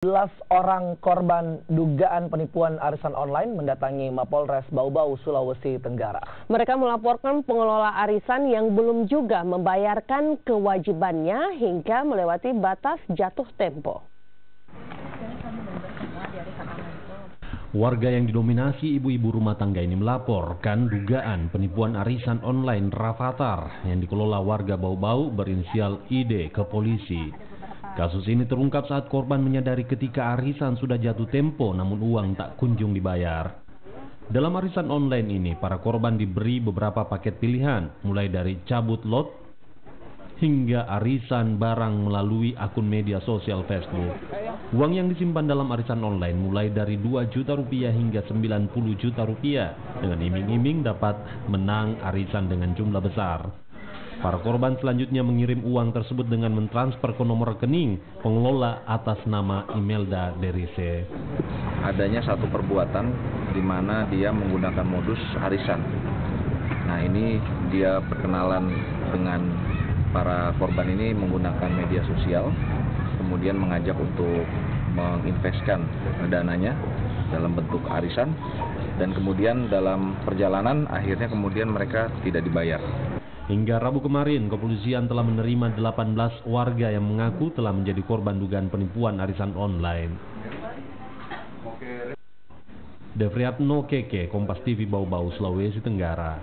11 orang korban dugaan penipuan arisan online mendatangi Mapolres Bau-Bau, Sulawesi Tenggara. Mereka melaporkan pengelola arisan yang belum juga membayarkan kewajibannya hingga melewati batas jatuh tempo. Warga yang didominasi ibu-ibu rumah tangga ini melaporkan dugaan penipuan arisan online Rafathar yang dikelola warga Bau-Bau berinisial ID ke polisi. Kasus ini terungkap saat korban menyadari ketika arisan sudah jatuh tempo namun uang tak kunjung dibayar. Dalam arisan online ini, para korban diberi beberapa paket pilihan, mulai dari cabut lot hingga arisan barang melalui akun media sosial Facebook. Uang yang disimpan dalam arisan online mulai dari 2 juta rupiah hingga 90 juta rupiah dengan iming-iming dapat menang arisan dengan jumlah besar. Para korban selanjutnya mengirim uang tersebut dengan mentransfer ke nomor rekening pengelola atas nama Imelda Derise. Adanya satu perbuatan di mana dia menggunakan modus arisan. Nah, ini dia perkenalan dengan para korban ini menggunakan media sosial, kemudian mengajak untuk menginvestkan dananya dalam bentuk arisan, dan kemudian dalam perjalanan akhirnya kemudian mereka tidak dibayar. Hingga Rabu kemarin, kepolisian telah menerima 18 warga yang mengaku telah menjadi korban dugaan penipuan arisan online. Devriatno Keke, Kompas TV Bau-Bau, Sulawesi Tenggara.